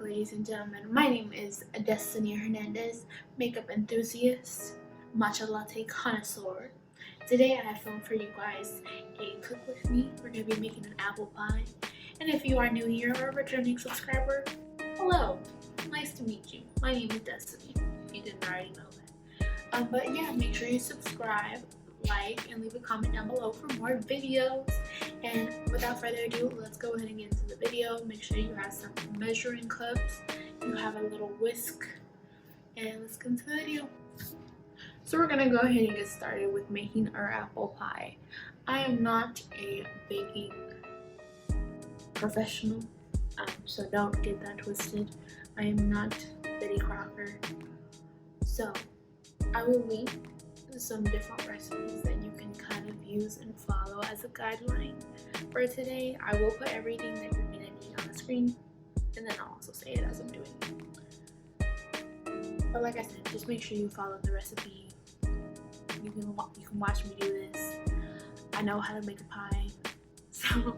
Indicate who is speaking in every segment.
Speaker 1: ladies and gentlemen. My name is Destiny Hernandez, makeup enthusiast, matcha latte connoisseur. Today I have filmed for you guys a cook with me. We're going to be making an apple pie. And if you are new here or a returning subscriber, hello. Nice to meet you. My name is Destiny, if you didn't already know that. But yeah, make sure you subscribe, like, and leave a comment down below for more videos. And without further ado, let's go ahead and get into the video. Make sure you have some measuring cups, you have a little whisk, and let's get into the video. So we're gonna go ahead and get started with making our apple pie. I am not a baking professional, so don't get that twisted. I am not Betty Crocker. So I will link some different recipes that you can kind of use and follow as a guideline. For today, I will put everything that you're gonna need on the screen, and then I'll also say it as I'm doing it. But like I said, just make sure you follow the recipe. You can watch me do this. I know how to make a pie, so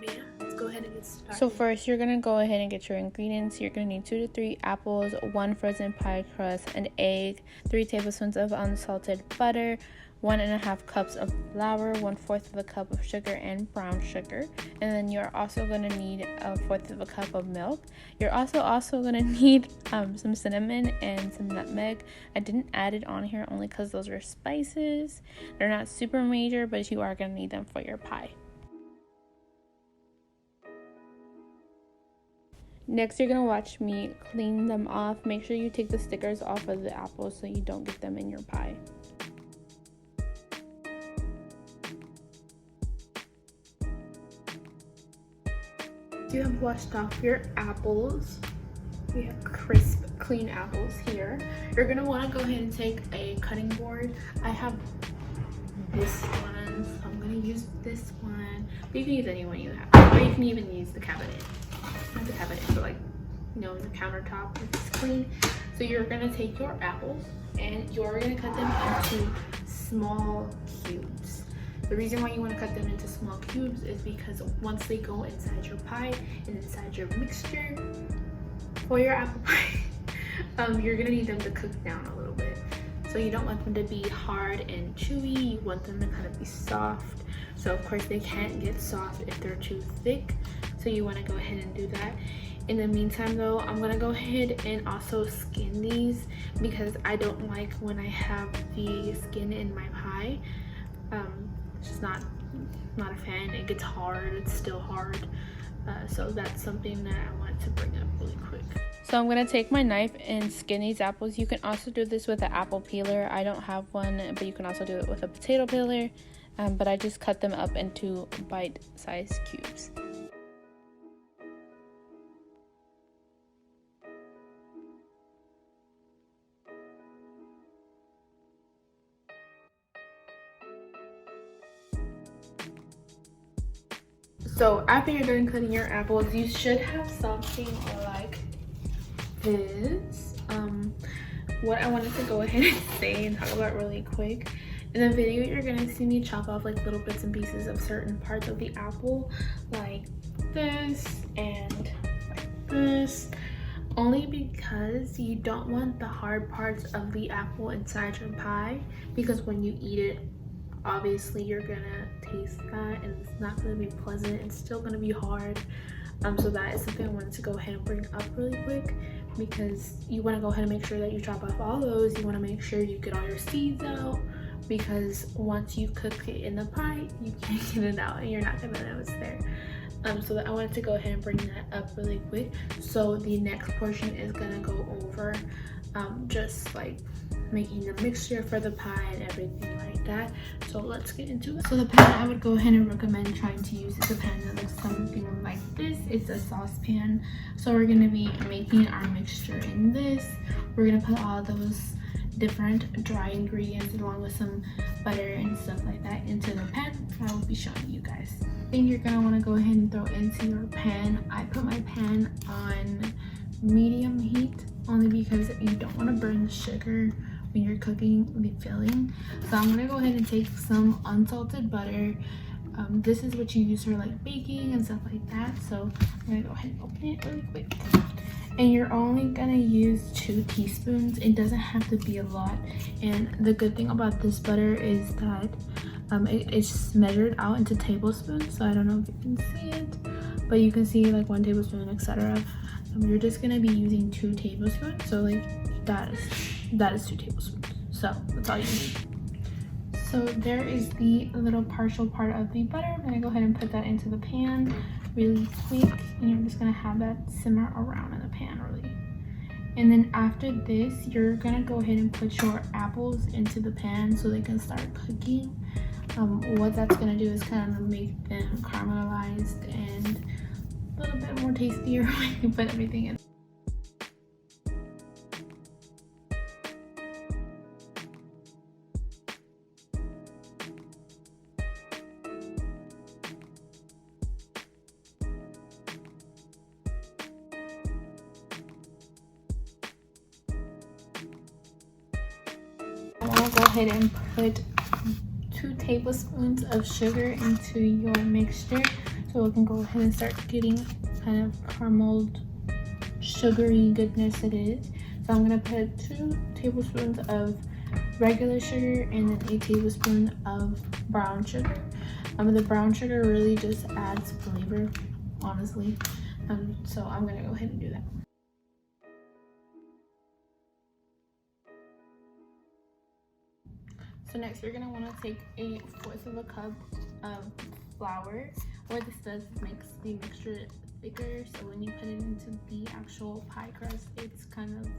Speaker 1: yeah, let's go ahead and get started.
Speaker 2: So first, you're gonna go ahead and get your ingredients. You're gonna need 2 to 3 apples, 1 frozen pie crust, an egg, 3 tablespoons of unsalted butter, 1.5 cups of flour, 1/4 of a cup of sugar and brown sugar, and then you're also gonna need 1/4 of a cup of milk. You're also gonna need some cinnamon and some nutmeg. I didn't add it on here only because those are spices. They're not super major, but you are gonna need them for your pie. Next, you're gonna watch me clean them off. Make sure you take the stickers off of the apples so you don't get them in your pie.
Speaker 1: You have washed off your apples. We have crisp, clean apples here. You're gonna want to go ahead and take a cutting board. I have this one, so I'm gonna use this one. But you can use any one you have, or you can even use the cabinet. Not the cabinet, but like, you know, the countertop if it's clean. So you're gonna take your apples and you're gonna cut them into small cubes. The reason why you want to cut them into small cubes is because once they go inside your pie and inside your mixture for your apple pie, you're gonna need them to cook down a little bit. So you don't want them to be hard and chewy. You want them to kind of be soft. So of course they can't get soft if they're too thick. So you want to go ahead and do that. In the meantime though, I'm gonna go ahead and also skin these because I don't like when I have the skin in my pie. Just not a fan. It gets hard. It's still hard. So that's something that I wanted to bring up really quick.
Speaker 2: So I'm gonna take my knife and skin these apples. You can also do this with an apple peeler. I don't have one, but you can also do it with a potato peeler. But I just cut them up into bite-sized cubes.
Speaker 1: So after you're done cutting your apples, you should have something like this. What I wanted to go ahead and say and talk about really quick. In the video, you're gonna see me chop off like little bits and pieces of certain parts of the apple, like this and like this, only because you don't want the hard parts of the apple inside your pie, because when you eat it, obviously you're gonna taste that and it's not gonna be pleasant. It's still gonna be hard. So that is something I wanted to go ahead and bring up really quick, because you want to go ahead and make sure that you chop off all those. You want to make sure you get all your seeds out, because once you cook it in the pie, you can't get it out and you're not gonna know it's there. So that I wanted to go ahead and bring that up really quick. So the next portion is gonna go over just like making the mixture for the pie and everything like that. So let's get into it. So the pan I would go ahead and recommend trying to use is a pan that looks something like this. It's a saucepan. So we're gonna be making our mixture in this. We're gonna put all those different dry ingredients along with some butter and stuff like that into the pan. I will be showing you guys. Thing you're gonna want to go ahead and throw into your pan. I put my pan on medium heat only because you don't want to burn the sugar when you're cooking the filling. So I'm gonna go ahead and take some unsalted butter, this is what you use for like baking and stuff like that. So I'm gonna go ahead and open it really quick. And you're only gonna use 2 teaspoons. It doesn't have to be a lot. And the good thing about this butter is that it's measured out into tablespoons. So I don't know if you can see it, but you can see like 1 tablespoon, etc. You're just gonna be using 2 tablespoons. So like that is 2 tablespoons. So that's all you need. So there is the little partial part of the butter. I'm gonna go ahead and put that into the pan really quick, and you're just gonna have that simmer around in the pan really. And then after this, you're gonna go ahead and put your apples into the pan so they can start cooking. What that's gonna do is kind of make them caramelized and a little bit more tastier when you put everything in. I want to go ahead and put 2 tablespoons of sugar into your mixture so we can go ahead and start getting kind of carameled sugary goodness it is. So I'm going to put 2 tablespoons of regular sugar and then a tablespoon of brown sugar. The brown sugar really just adds flavor, honestly. So I'm going to go ahead and do that. So next you're going to want to take 1/4 cup of flour. What this does is makes the mixture thicker, so when you put it into the actual pie crust, it's kind of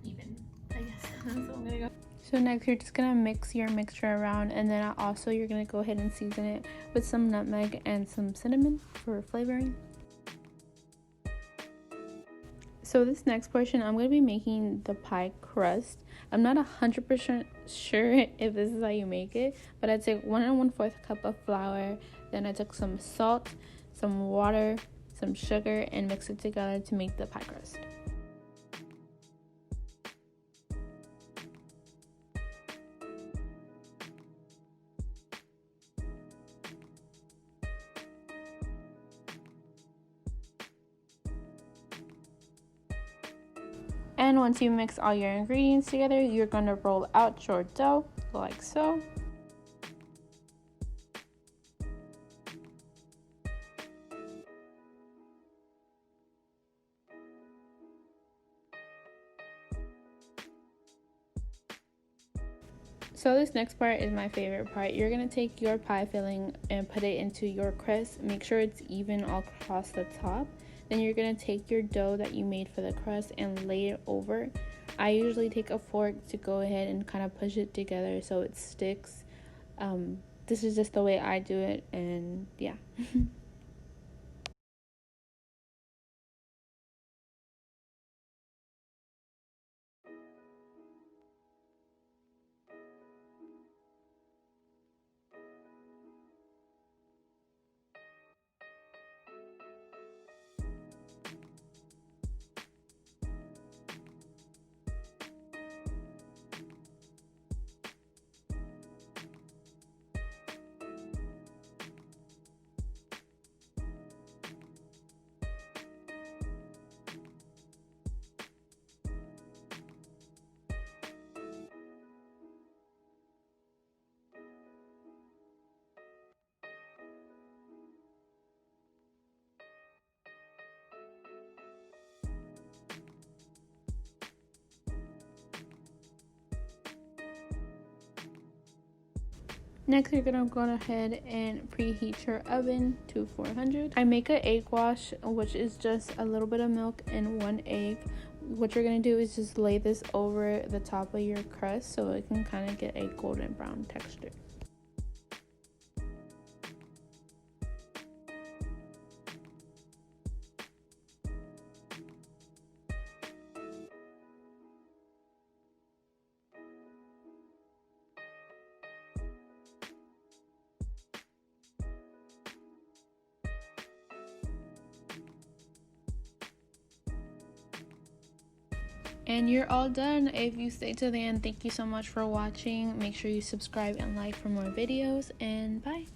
Speaker 1: even, I guess. So I'm going to go.
Speaker 2: So next you're just going to mix your mixture around, and then also you're going to go ahead and season it with some nutmeg and some cinnamon for flavoring. So this next portion, I'm going to be making the pie crust. I'm not 100% sure if this is how you make it, but I took 1 1/4 cup of flour, then I took some salt, some water, some sugar, and mixed it together to make the pie crust. And once you mix all your ingredients together, you're going to roll out your dough like so. So this next part is my favorite part. You're going to take your pie filling and put it into your crust. Make sure it's even all across the top. Then you're going to take your dough that you made for the crust and lay it over. I usually take a fork to go ahead and kind of push it together so it sticks. This is just the way I do it, and yeah. Next, you're gonna go ahead and preheat your oven to 400. I make an egg wash, which is just a little bit of milk and 1 egg. What you're gonna do is just lay this over the top of your crust so it can kind of get a golden brown texture. And you're all done. If you stayed to the end, thank you so much for watching. Make sure you subscribe and like for more videos, and bye.